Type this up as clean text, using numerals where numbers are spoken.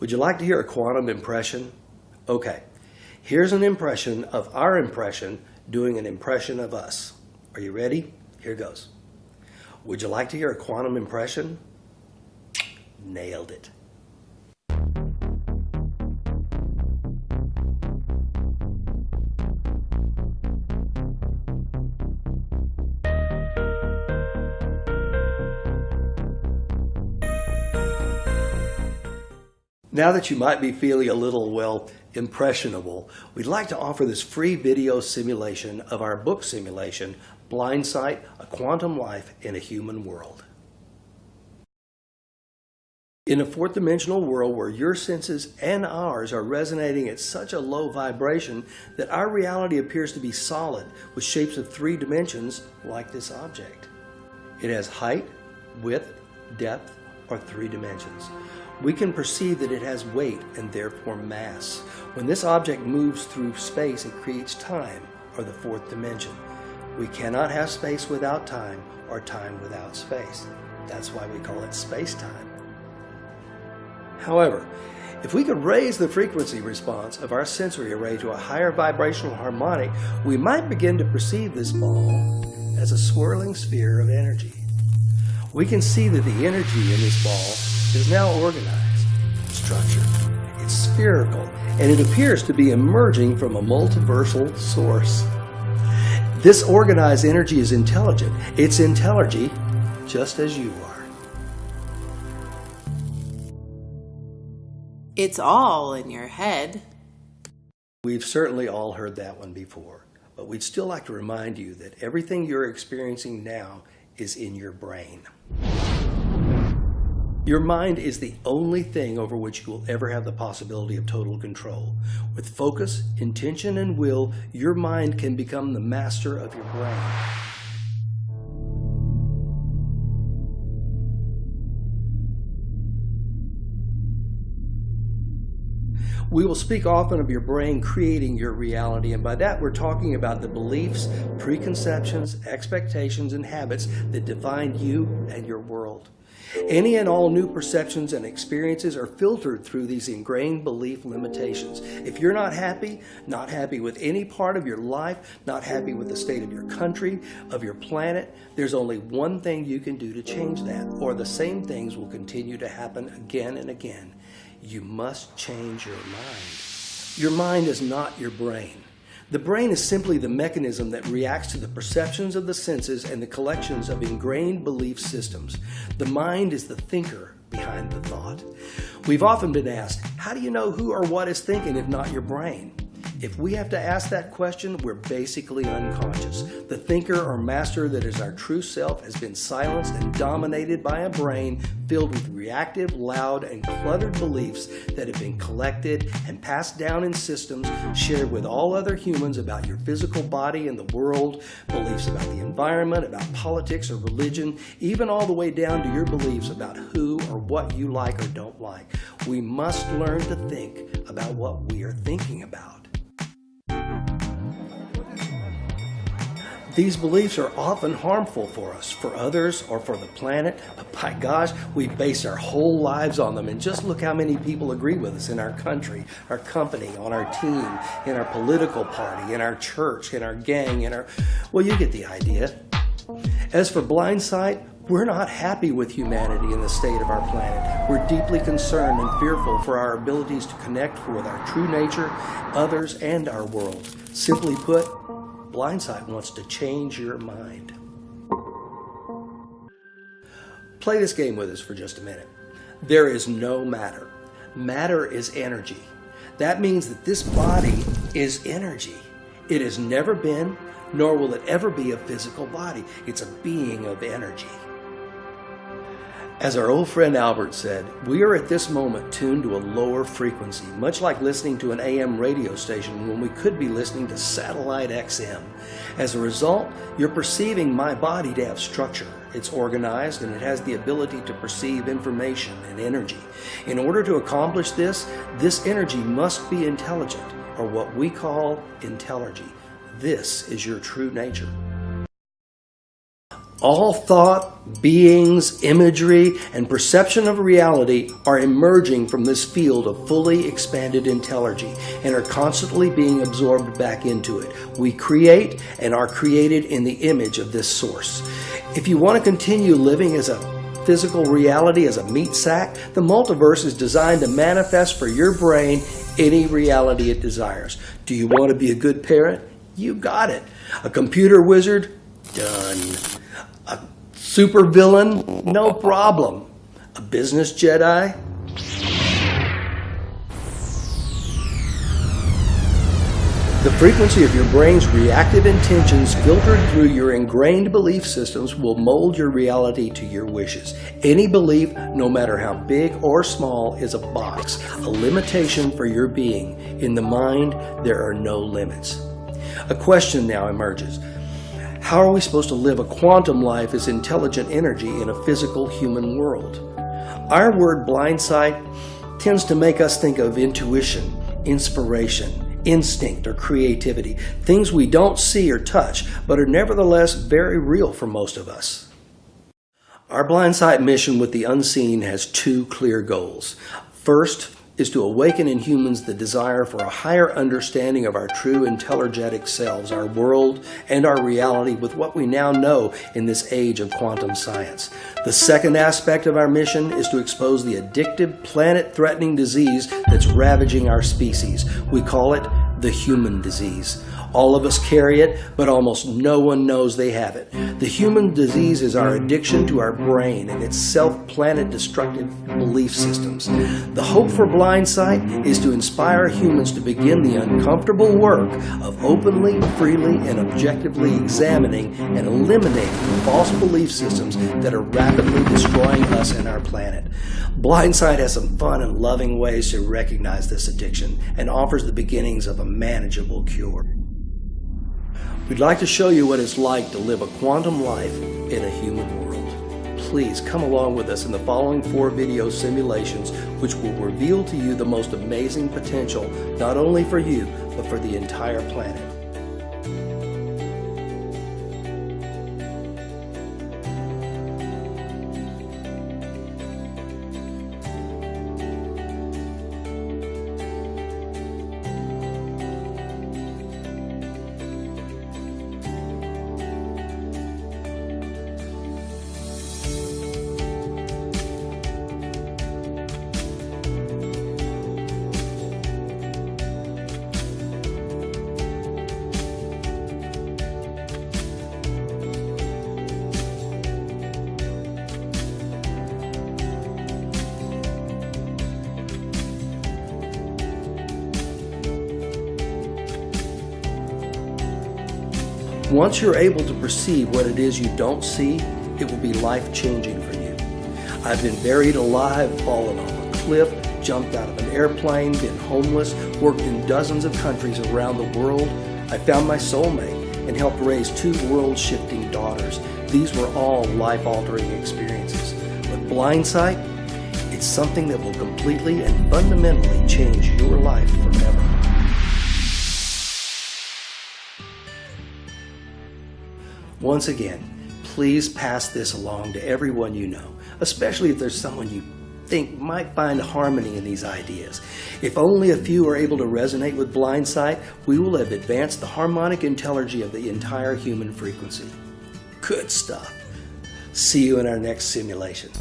Would you like to hear a quantum impression? Okay, here's an impression of our impression doing an impression of us. Are you ready? Here goes. Would you like to hear a quantum impression? Nailed it. Now that you might be feeling a little, well, impressionable, we'd like to offer this free video simulation of our book simulation, Blind Sight: A Quantum Life in a Human World. In a fourth dimensional world where your senses and ours are resonating at such a low vibration that our reality appears to be solid with shapes of 3 dimensions like this object. It has height, width, depth, or 3 dimensions. We can perceive that it has weight and therefore mass. When this object moves through space, it creates time, or the 4th dimension. We cannot have space without time, or time without space. That's why we call it space-time. However, if we could raise the frequency response of our sensory array to a higher vibrational harmonic, we might begin to perceive this ball as a swirling sphere of energy. We can see that the energy in this ball is now organized, structured. It's spherical, and it appears to be emerging from a multiversal source. This organized energy is intelligent. It's intelligent just as you are. It's all in your head. We've certainly all heard that one before, but we'd still like to remind you that everything you're experiencing now is in your brain. Your mind is the only thing over which you will ever have the possibility of total control. With focus, intention, and will, your mind can become the master of your brain. We will speak often of your brain creating your reality, and by that we're talking about the beliefs, preconceptions, expectations, and habits that define you and your world. Any and all new perceptions and experiences are filtered through these ingrained belief limitations. If you're not happy with any part of your life, not happy with the state of your country, of your planet, there's only one thing you can do to change that, or the same things will continue to happen again and again. You must change your mind. Your mind is not your brain. The brain is simply the mechanism that reacts to the perceptions of the senses and the collections of ingrained belief systems. The mind is the thinker behind the thought. We've often been asked, how do you know who or what is thinking if not your brain? If we have to ask that question, we're basically unconscious. The thinker or master that is our true self has been silenced and dominated by a brain filled with reactive, loud, and cluttered beliefs that have been collected and passed down in systems shared with all other humans about your physical body and the world, beliefs about the environment, about politics or religion, even all the way down to your beliefs about who or what you like or don't like. We must learn to think about what we are thinking about. These beliefs are often harmful for us, for others, or for the planet, but by gosh, we base our whole lives on them, and just look how many people agree with us in our country, our company, on our team, in our political party, in our church, in our gang, well, you get the idea. As for Blind Sight, we're not happy with humanity and the state of our planet. We're deeply concerned and fearful for our abilities to connect with our true nature, others, and our world. Simply put, Blind Sight wants to change your mind. Play this game with us for just a minute. There is no matter. Matter is energy. That means that this body is energy. It has never been, nor will it ever be a physical body. It's a being of energy. As our old friend Albert said, we are at this moment tuned to a lower frequency, much like listening to an AM radio station when we could be listening to satellite XM. As a result, you're perceiving my body to have structure. It's organized and it has the ability to perceive information and energy. In order to accomplish this energy must be intelligent, or what we call intelligy. This is your true nature. All thought, beings, imagery, and perception of reality are emerging from this field of fully expanded intelligence and are constantly being absorbed back into it. We create and are created in the image of this source. If you want to continue living as a physical reality, as a meat sack, the multiverse is designed to manifest for your brain any reality it desires. Do you want to be a good parent? You got it. A computer wizard? Done. A super villain? No problem. A business Jedi? The frequency of your brain's reactive intentions filtered through your ingrained belief systems will mold your reality to your wishes. Any belief, no matter how big or small, is a box, a limitation for your being. In the mind, there are no limits. A question now emerges. How are we supposed to live a quantum life as intelligent energy in a physical human world? Our word blindsight tends to make us think of intuition, inspiration, instinct, or creativity, things we don't see or touch, but are nevertheless very real for most of us. Our blindsight mission with the unseen has two clear goals. First is to awaken in humans the desire for a higher understanding of our true intelligent selves, our world, and our reality with what we now know in this age of quantum science. The second aspect of our mission is to expose the addictive, planet-threatening disease that's ravaging our species. We call it the human disease. All of us carry it, but almost no one knows they have it. The human disease is our addiction to our brain and its self-planet destructive belief systems. The hope for blindsight is to inspire humans to begin the uncomfortable work of openly, freely, and objectively examining and eliminating the false belief systems that are rapidly destroying us and our planet. Blindsight has some fun and loving ways to recognize this addiction and offers the beginnings of a manageable cure. We'd like to show you what it's like to live a quantum life in a human world. Please come along with us in the following 4 video simulations, which will reveal to you the most amazing potential, not only for you, but for the entire planet. Once you're able to perceive what it is you don't see, it will be life-changing for you. I've been buried alive, fallen off a cliff, jumped out of an airplane, been homeless, worked in dozens of countries around the world. I found my soulmate and helped raise 2 world-shifting daughters. These were all life-altering experiences. But blindsight, it's something that will completely and fundamentally change your life forever. Once again, please pass this along to everyone you know, especially if there's someone you think might find harmony in these ideas. If only a few are able to resonate with blindsight, we will have advanced the harmonic intelligence of the entire human frequency. Good stuff. See you in our next simulation.